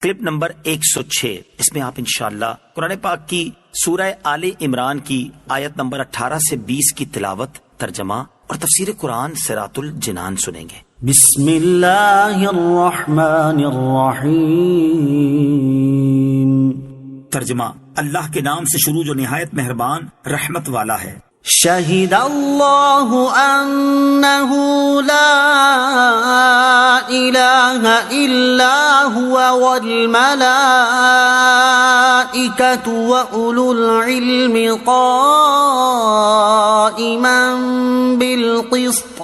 Clip number 106، اس میں آپ انشاءاللہ قرآن پاک کی سورہ آل عمران کی آیت نمبر 18 سے 20 کی تلاوت، ترجمہ اور تفسیر قرآن صراط الجنان سنیں گے۔ بسم اللہ الرحمن الرحیم۔ ترجمہ، اللہ کے نام سے شروع جو نہایت مہربان رحمت والا ہے۔ شہد اللہ انہ لا الہ الا هو والملائکۃ واولو العلم قائما بالقسط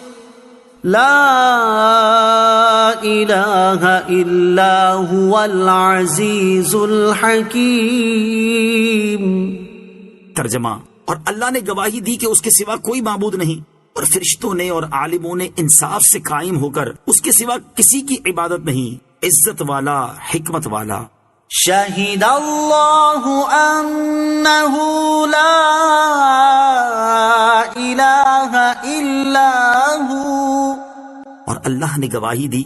لا الہ الا هو العزیز الحکیم۔ ترجمہ، اور اللہ نے گواہی دی کہ اس کے سوا کوئی معبود نہیں، اور فرشتوں نے اور عالموں نے انصاف سے قائم ہو کر اس کے سوا کسی کی عبادت نہیں، عزت والا، حکمت والا۔ شہد اللہ انہ لا الہ الا ہو، اور اللہ نے گواہی دی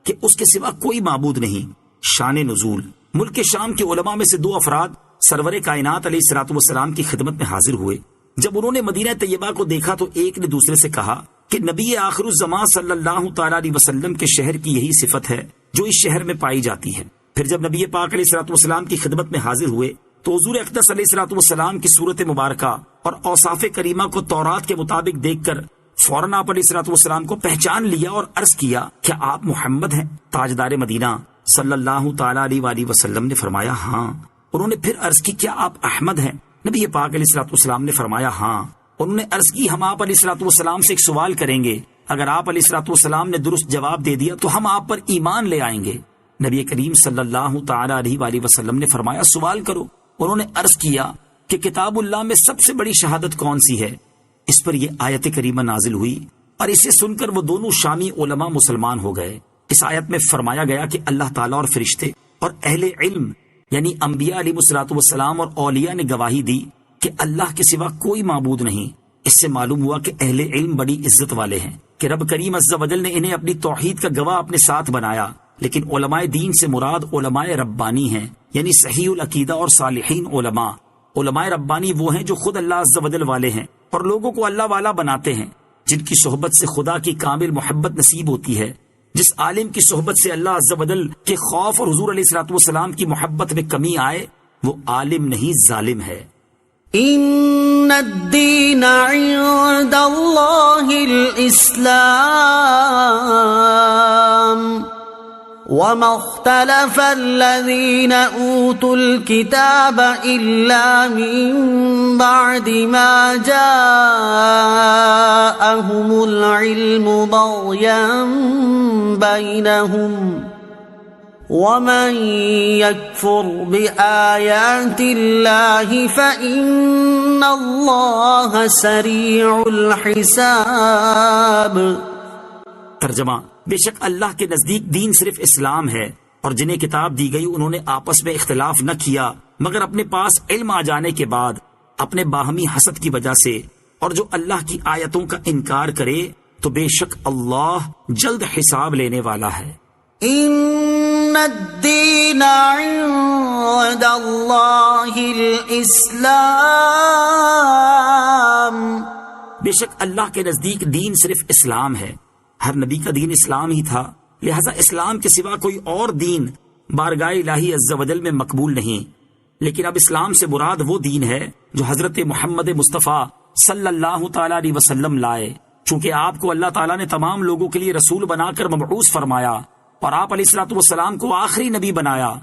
کہ اس کے سوا کوئی معبود نہیں۔ شان نزول، ملک شام کے علماء میں سے 2 افراد سرور کائنات علیہ الصلوۃ والسلام کی خدمت میں حاضر ہوئے۔ جب انہوں نے مدینہ طیبہ کو دیکھا تو ایک نے دوسرے سے کہا کہ نبی آخر الزمان صلی اللہ تعالی علیہ وسلم کے شہر کی یہی صفت ہے جو اس شہر میں پائی جاتی ہے۔ پھر جب نبی پاک علیہ الصلوۃ والسلام کی خدمت میں حاضر ہوئے تو حضور اقدس علیہ الصلوۃ والسلام کی صورت مبارکہ اور اوصاف کریمہ کو تورات کے مطابق دیکھ کر فوراً آپ علیہ الصلوۃ والسلام کو پہچان لیا اور عرض کیا، کیا آپ محمد ہیں، تاجدار مدینہ صلی اللہ تعالی علیہ وآلہ وسلم نے فرمایا ہاں۔ انہوں نے پھر عرض کی، کیا آپ احمد ہیں؟ نبی پاک علیہ الصلوۃ والسلام نے فرمایا ہاں۔ انہوں نے عرض کی، ہم آپ علیہ الصلوۃ والسلام سے ایک سوال کریں گے، اگر آپ علیہ الصلوۃ والسلام نے درست جواب دے دیا تو ہم آپ پر ایمان لے آئیں گے۔ نبی کریم صلی اللہ تعالی علیہ وآلہ وسلم نے فرمایا سوال کرو۔ انہوں نے عرض کیا کہ کتاب اللہ میں سب سے بڑی شہادت کون سی ہے؟ اس پر یہ آیت کریمہ نازل ہوئی اور اسے سن کر وہ دونوں شامی علماء مسلمان ہو گئے۔ اس آیت میں فرمایا گیا کہ اللہ تعالیٰ اور فرشتے اور اہل علم یعنی انبیاء علیہ الصلوۃ والسلام اور اولیاء نے گواہی دی کہ اللہ کے سوا کوئی معبود نہیں۔ اس سے معلوم ہوا کہ اہل علم بڑی عزت والے ہیں کہ رب کریم عز و جل نے انہیں اپنی توحید کا گواہ اپنے ساتھ بنایا۔ لیکن علماء دین سے مراد علماء ربانی ہیں، یعنی صحیح العقیدہ اور صالحین علماء۔ علماء ربانی وہ ہیں جو خود اللہ عز و جل والے ہیں اور لوگوں کو اللہ والا بناتے ہیں، جن کی صحبت سے خدا کی کامل محبت نصیب ہوتی ہے۔ جس عالم کی صحبت سے اللہ عز و جل کے خوف اور حضور علیہ الصلوۃ والسلام کی محبت میں کمی آئے وہ عالم نہیں ظالم ہے۔ ان الدین عند اللہ الاسلام وما اختلف الذین اوتوا الكتاب الا من بعد ما جاءهم العلم بغیا بینہم ومن يكفر بآيات الله فإن الله سريع الحساب۔ ترجمہ، بے شک اللہ کے نزدیک دین صرف اسلام ہے، اور جنہیں کتاب دی گئی انہوں نے آپس میں اختلاف نہ کیا مگر اپنے پاس علم آ جانے کے بعد اپنے باہمی حسد کی وجہ سے، اور جو اللہ کی آیتوں کا انکار کرے تو بے شک اللہ جلد حساب لینے والا ہے۔ ان الدین عند اللہ الاسلام، بے شک اللہ کے نزدیک دین صرف اسلام ہے۔ ہر نبی کا دین اسلام ہی تھا، لہذا اسلام کے سوا کوئی اور دین بارگاہ الہی عز و جل میں مقبول نہیں۔ لیکن اب اسلام سے مراد وہ دین ہے جو حضرت محمد مصطفیٰ صلی اللہ تعالی علیہ وسلم لائے۔ چونکہ آپ کو اللہ تعالیٰ نے تمام لوگوں کے لیے رسول بنا کر مبعوث فرمایا اور آپ علیہ الصلوۃ والسلام کو آخری نبی بنایا،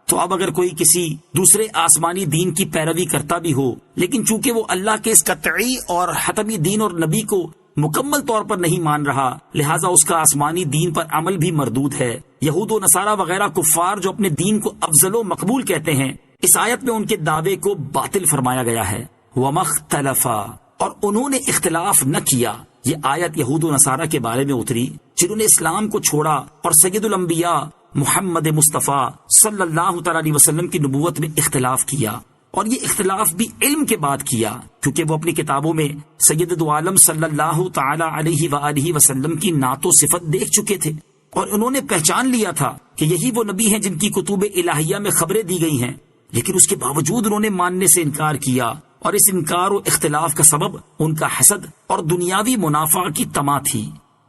تو اب اگر کوئی کسی دوسرے آسمانی دین کی پیروی کرتا بھی ہو لیکن چونکہ وہ اللہ کے اس قطعی اور حتمی دین اور نبی کو مکمل طور پر نہیں مان رہا، لہٰذا اس کا آسمانی دین پر عمل بھی مردود ہے۔ یہود و نصارہ وغیرہ کفار جو اپنے دین کو افضل و مقبول کہتے ہیں، اس آیت میں ان کے دعوے کو باطل فرمایا گیا ہے۔ وَمَا اخْتَلَفَا، اور انہوں نے اختلاف نہ کیا۔ یہ آیت یہود و نصارہ کے بارے میں اتری جنہوں نے اسلام کو چھوڑا اور سید الانبیاء محمد مصطفیٰ صلی اللہ تعالی علیہ وسلم کی نبوت میں اختلاف کیا، اور یہ اختلاف بھی علم کے بعد کیا، کیونکہ وہ اپنی کتابوں میں سید دو عالم صلی اللہ تعالی علیہ وآلہ وسلم کی نعت و صفت دیکھ چکے تھے۔ اور انہوں نے پہچان لیا تھا کہ یہی وہ نبی ہیں جن کی کتب الہیہ میں خبریں دی گئی ہیں، لیکن اس کے باوجود انہوں نے ماننے سے انکار کیا، اور اس انکار و اختلاف کا سبب ان کا حسد اور دنیاوی منافع کی طمع تھی۔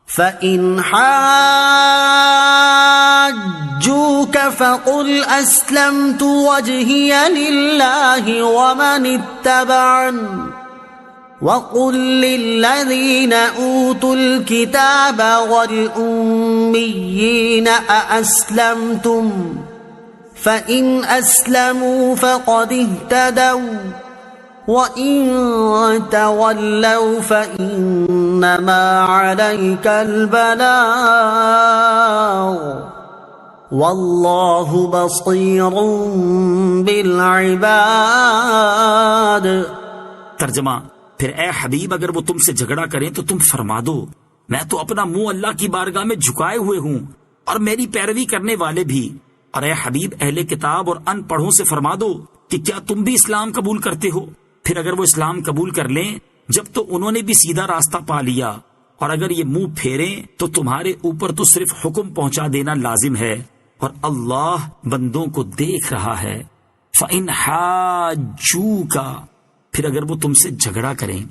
فَإِنْ حَاجُّوكَ فَقُلْ أَسْلَمْتُ وَجْهِيَ لِلَّهِ وَمَنِ اتَّبَعَنِ وَقُلْ لِلَّذِينَ أُوتُوا الْكِتَابَ وَالْأُمِّيِّينَ أَأَسْلَمْتُمْ فَإِنْ أَسْلَمُوا فَقَدِ اهْتَدَوْا وَإِن تَوَلَّوْا فَإِنَّمَا عَلَيْكَ الْبَلَاغُ وَاللَّهُ بَصِيرٌ بِالْعِبَادِ۔ ترجمہ: پھر اے حبیب اگر وہ تم سے جھگڑا کریں تو تم فرما دو میں تو اپنا منہ اللہ کی بارگاہ میں جھکائے ہوئے ہوں اور میری پیروی کرنے والے بھی۔ اور اے حبیب اہل کتاب اور ان پڑھوں سے فرما دو کہ کیا تم بھی اسلام قبول کرتے ہو؟ پھر اگر وہ اسلام قبول کر لیں جب تو انہوں نے بھی سیدھا راستہ پا لیا، اور اگر یہ منہ پھیریں تو تمہارے اوپر تو صرف حکم پہنچا دینا لازم ہے، اور اللہ بندوں کو دیکھ رہا ہے۔ فَإِنْ حَاجُّوكَ، پھر اگر وہ تم سے جھگڑا کریں۔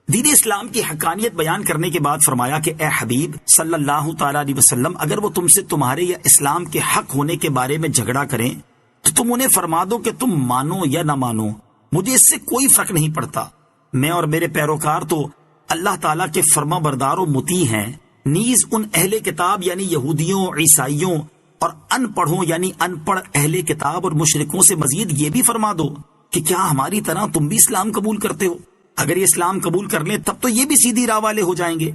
دین اسلام کی حقانیت بیان کرنے کے بعد فرمایا کہ اے حبیب صلی اللہ تعالی علیہ وسلم اگر وہ تم سے تمہارے یا اسلام کے حق ہونے کے بارے میں جھگڑا کریں تو تم انہیں فرما دو کہ تم مانو یا نہ مانو، مجھے اس سے کوئی فرق نہیں پڑتا، میں اور میرے پیروکار تو اللہ تعالیٰ کے فرما بردار و مطیع ہیں۔ نیز ان اہل کتاب یعنی یہودیوں، عیسائیوں اور ان پڑھوں یعنی ان پڑھ اہل کتاب اور مشرکوں سے مزید یہ بھی فرما دو کہ کیا ہماری طرح تم بھی اسلام قبول کرتے ہو؟ اگر یہ اسلام قبول کر لیں تب تو یہ بھی سیدھی راہ والے ہو جائیں گے،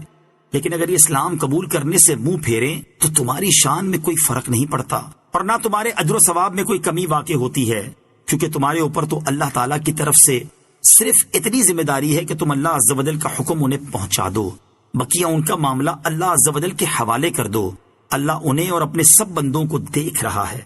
لیکن اگر یہ اسلام قبول کرنے سے منہ پھیریں تو تمہاری شان میں کوئی فرق نہیں پڑتا، اور نہ تمہارے اجر و ثواب میں کوئی کمی واقع ہوتی ہے، کیونکہ تمہارے اوپر تو اللہ تعالیٰ کی طرف سے صرف اتنی ذمہ داری ہے کہ تم اللہ عز و جل کا حکم انہیں پہنچا دو، بقیہ ان کا معاملہ اللہ عز و جل کے حوالے کر دو، اللہ انہیں اور اپنے سب بندوں کو دیکھ رہا ہے۔